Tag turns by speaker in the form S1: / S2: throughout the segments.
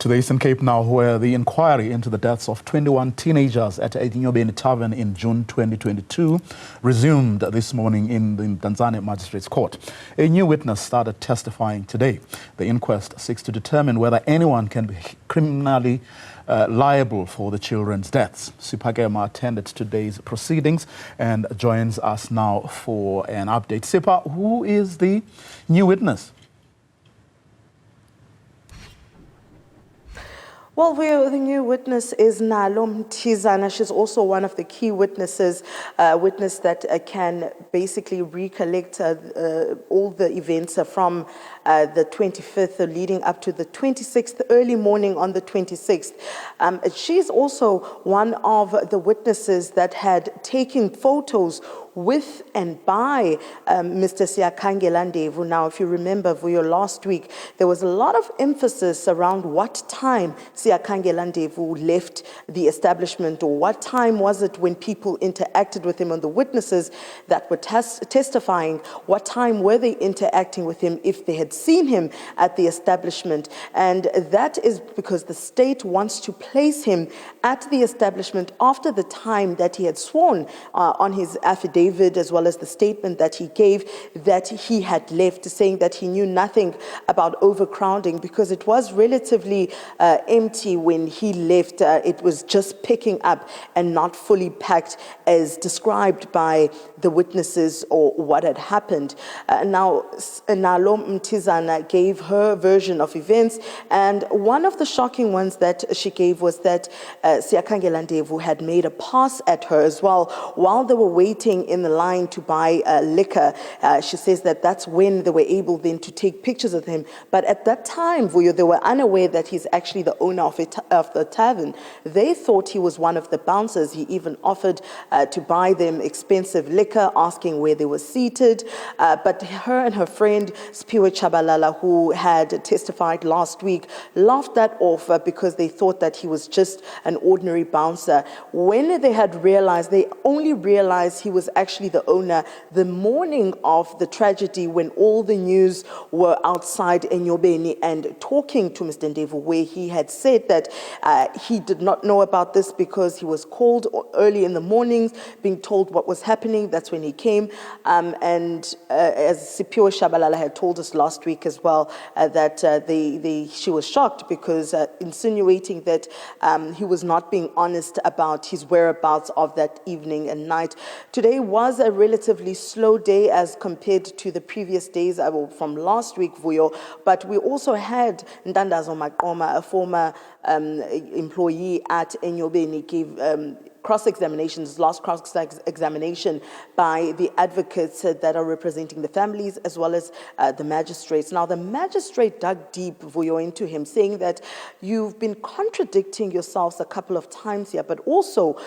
S1: To the Eastern Cape now, where the inquiry into the deaths of 21 teenagers at Enyobeni tavern in June 2022 resumed this morning in the Mdantsane Magistrate's Court. A new witness started testifying today. The inquest seeks to determine whether anyone can be criminally liable for the children's deaths. Sipha Kema attended today's proceedings and joins us now for an update. Sipha, who is the new witness?
S2: Well, the new witness is Mdantsane. She's also one of the key witnesses, witness that can basically recollect all the events from the 25th leading up to the 26th, early morning on the 26th. She's also one of the witnesses that had taken photos with and by Mr. Ndevu. Now, if you remember, Vuyo, last week, there was a lot of emphasis around what time Ndevu left the establishment, or what time was it when people interacted with him, and the witnesses that were testifying, what time were they interacting with him if they had seen him at the establishment. And that is because the state wants to place him at the establishment after the time that he had sworn on his affidavit, as well as the statement that he gave, that he had left, saying that he knew nothing about overcrowding because it was relatively empty when he left. It was just picking up and not fully packed as described by the witnesses or what had happened. Now, Mdantsane gave her version of events, and one of the shocking ones that she gave was that Ndevu had made a pass at her as well while they were waiting in the line to buy liquor. She says that that's when they were able then to take pictures of him. But at that time, Vuyo, they were unaware that he's actually the owner of the tavern. They thought he was one of the bouncers. He even offered to buy them expensive liquor, asking where they were seated. But her and her friend, Sipha Kema, who had testified last week, laughed that off because they thought that he was just an ordinary bouncer. When they had realized, they only realized he was actually the owner the morning of the tragedy, when all the news were outside Enyobeni and talking to Mr. Ndevu, where he had said that he did not know about this because he was called early in the mornings, being told what was happening. That's when he came. And as Sipha Kema had told us last week as well, that she was shocked because insinuating that he was not being honest about his whereabouts of that evening and night. Today was a relatively slow day as compared to the previous days from last week, Vuyo, but we also had Ndandazo Makoma, a former employee at Enyobeni, gave last cross-examination by the advocates that are representing the families as well as the magistrates. Now, the magistrate dug deep, Vuyo, into him, saying that you've been contradicting yourselves a couple of times here, but also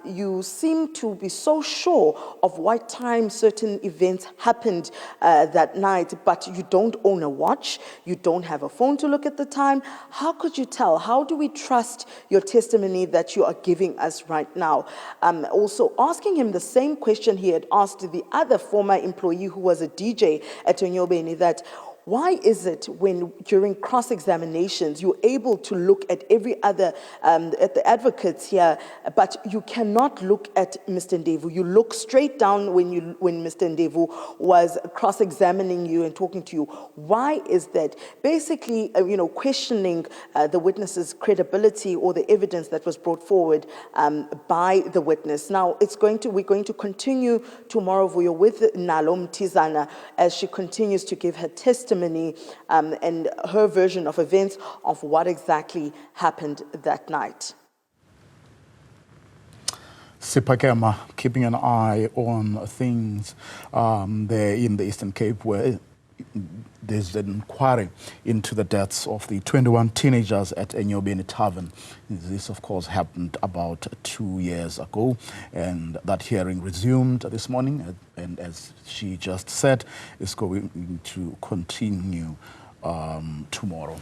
S2: you seem to be so sure of what time certain events happened that night, but you don't own a watch, you don't have a phone to look at the time. How could you tell? How do we trust your testimony that you are giving us right now? Also asking him the same question he had asked the other former employee who was a DJ at Enyobeni, that why is it when during cross-examinations you're able to look at every other, at the advocates here, but you cannot look at Mr. Ndevu? You look straight down when Mr. Ndevu was cross-examining you and talking to you. Why is that? Basically, questioning the witness's credibility or the evidence that was brought forward by the witness. Now, we're going to continue tomorrow, Vuyo, with Mdantsane as she continues to give her testimony and her version of events of what exactly happened that night.
S1: Sipha Kema, keeping an eye on things there in the Eastern Cape, where there's an inquiry into the deaths of the 21 teenagers at Enyobeni tavern. This, of course, happened about 2 years ago, and that hearing resumed this morning, and as she just said, is going to continue tomorrow.